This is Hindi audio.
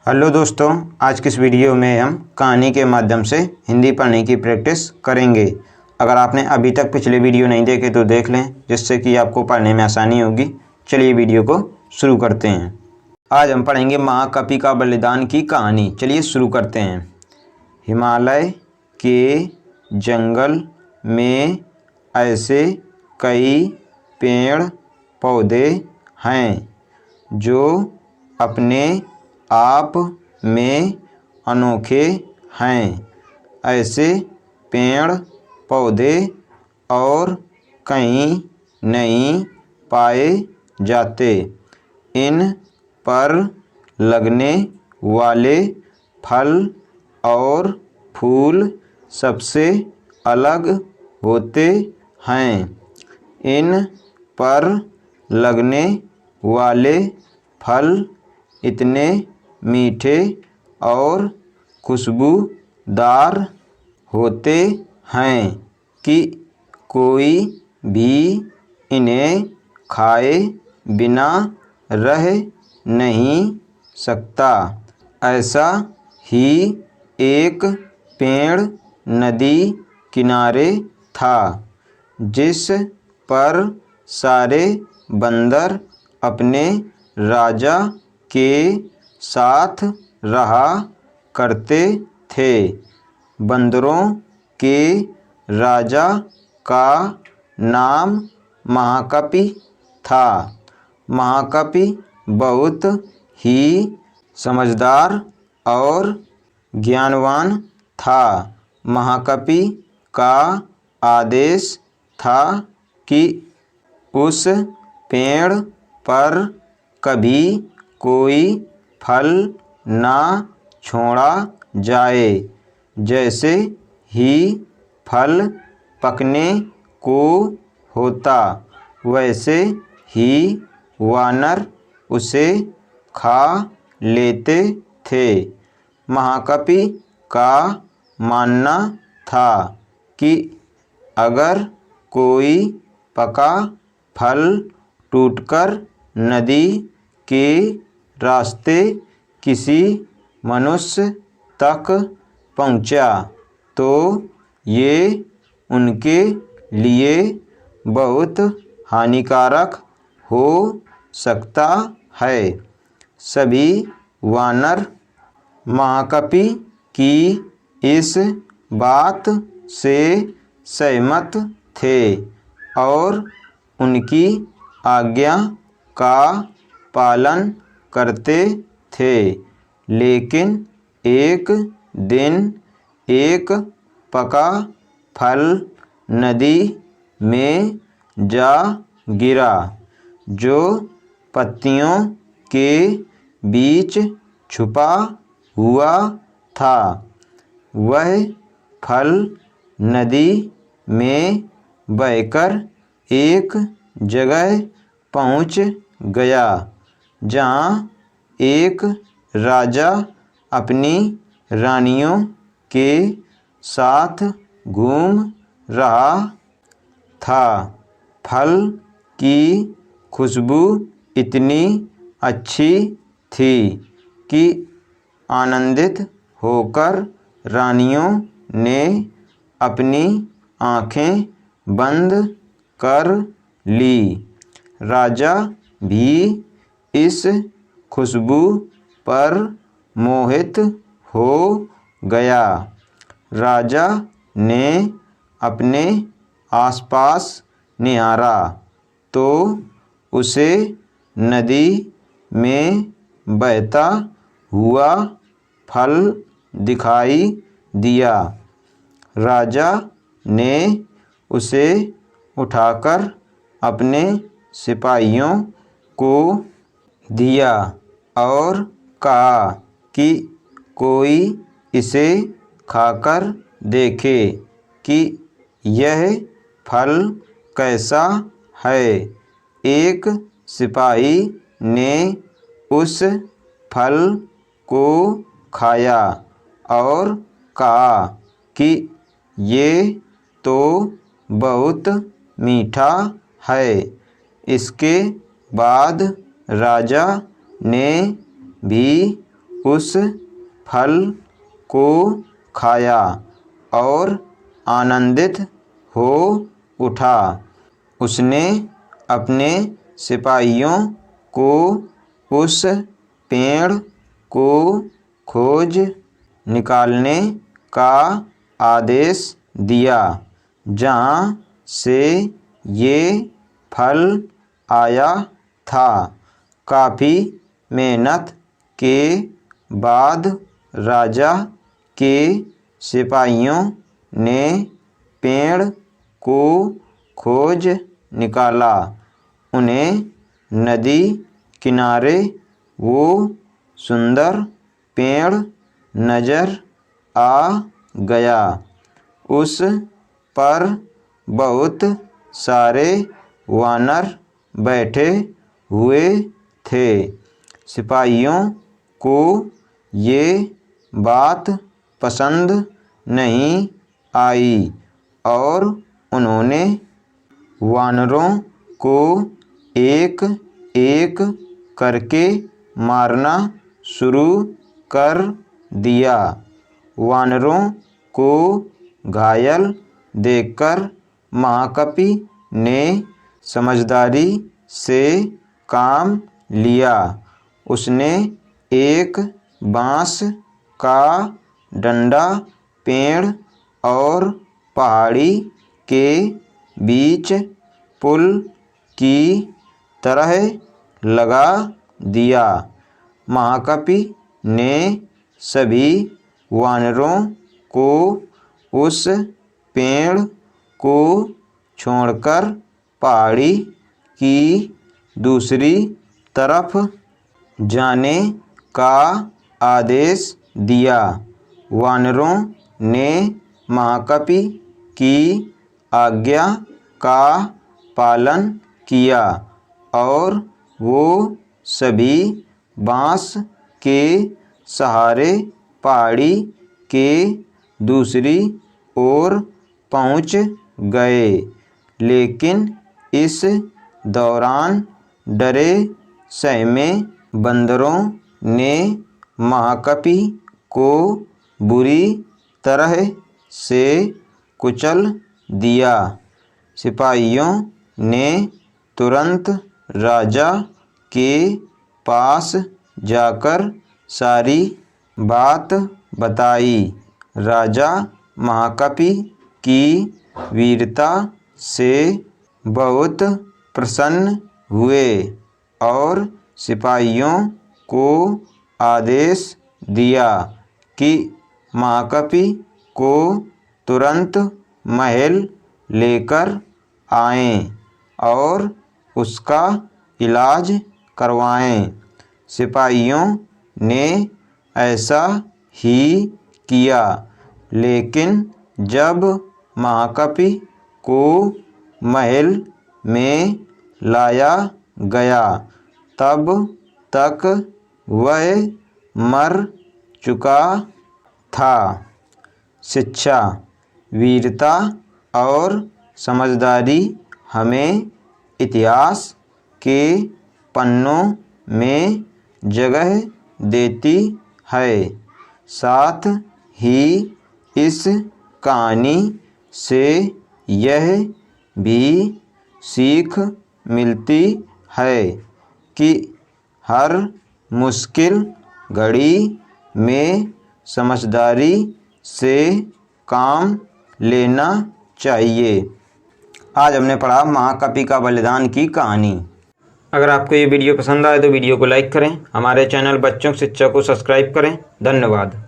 हेलो दोस्तों, आज की इस वीडियो में हम कहानी के माध्यम से हिंदी पढ़ने की प्रैक्टिस करेंगे। अगर आपने अभी तक पिछले वीडियो नहीं देखे तो देख लें, जिससे कि आपको पढ़ने में आसानी होगी। चलिए वीडियो को शुरू करते हैं। आज हम पढ़ेंगे महाकपि का बलिदान की कहानी। चलिए शुरू करते हैं। हिमालय के जंगल में ऐसे कई पेड़ पौधे हैं जो अपने आप में अनोखे हैं। ऐसे पेड़ पौधे और कहीं नहीं पाए जाते। इन पर लगने वाले फल और फूल सबसे अलग होते हैं। इन पर लगने वाले फल इतने मीठे और खुशबूदार होते हैं कि कोई भी इन्हें खाए बिना रह नहीं सकता। ऐसा ही एक पेड़ नदी किनारे था, जिस पर सारे बंदर अपने राजा के साथ रहा करते थे। बंदरों के राजा का नाम महाकपि था। महाकपि बहुत ही समझदार और ज्ञानवान था। महाकपि का आदेश था कि उस पेड़ पर कभी कोई फल ना छोड़ा जाए। जैसे ही फल पकने को होता, वैसे ही वानर उसे खा लेते थे। महाकपि का मानना था कि अगर कोई पका फल टूटकर नदी के रास्ते किसी मनुष्य तक पहुंचा तो ये उनके लिए बहुत हानिकारक हो सकता है। सभी वानर महाकपि की इस बात से सहमत थे और उनकी आज्ञा का पालन करते थे। लेकिन एक दिन एक पका फल नदी में जा गिरा, जो पत्तियों के बीच छुपा हुआ था। वह फल नदी में बहकर एक जगह पहुंच गया, जहां एक राजा अपनी रानियों के साथ घूम रहा था। फल की खुशबू इतनी अच्छी थी कि आनंदित होकर रानियों ने अपनी आँखें बंद कर ली। राजा भी इस खुशबू पर मोहित हो गया। राजा ने अपने आसपास निहारा तो उसे नदी में बहता हुआ फल दिखाई दिया। राजा ने उसे उठाकर अपने सिपाहियों को दिया और कहा कि कोई इसे खाकर देखे कि यह फल कैसा है। एक सिपाही ने उस फल को खाया और कहा कि ये तो बहुत मीठा है। इसके बाद राजा ने भी उस फल को खाया और आनंदित हो उठा। उसने अपने सिपाहियों को उस पेड़ को खोज निकालने का आदेश दिया जहाँ से ये फल आया था। काफ़ी मेहनत के बाद राजा के सिपाहियों ने पेड़ को खोज निकाला। उन्हें नदी किनारे वो सुंदर पेड़ नज़र आ गया। उस पर बहुत सारे वानर बैठे हुए थे। सिपाहियों को ये बात पसंद नहीं आई और उन्होंने वानरों को एक एक करके मारना शुरू कर दिया। वानरों को घायल देखकर महाकपि ने समझदारी से काम लिया। उसने एक बांस का डंडा पेड़ और पहाड़ी के बीच पुल की तरह लगा दिया। महाकपि ने सभी वानरों को उस पेड़ को छोड़कर पहाड़ी की दूसरी तरफ जाने का आदेश दिया। वानरों ने महाकपि की आज्ञा का पालन किया और वो सभी बांस के सहारे पहाड़ी के दूसरी ओर पहुंच गए। लेकिन इस दौरान डरे सहमे बंदरों ने महाकपि को बुरी तरह से कुचल दिया। सिपाहियों ने तुरंत राजा के पास जाकर सारी बात बताई। राजा महाकपि की वीरता से बहुत प्रसन्न हुए और सिपाहियों को आदेश दिया कि महाकपि को तुरंत महल लेकर आएं और उसका इलाज करवाएं। सिपाहियों ने ऐसा ही किया। लेकिन जब महाकपि को महल में लाया गया तब तक वह मर चुका था। शिक्षा, वीरता और समझदारी हमें इतिहास के पन्नों में जगह देती है। साथ ही इस कहानी से यह भी सीख मिलती है कि हर मुश्किल घड़ी में समझदारी से काम लेना चाहिए। आज हमने पढ़ा महाकपि का बलिदान की कहानी। अगर आपको ये वीडियो पसंद आए तो वीडियो को लाइक करें। हमारे चैनल बच्चों की शिक्षा को सब्सक्राइब करें। धन्यवाद।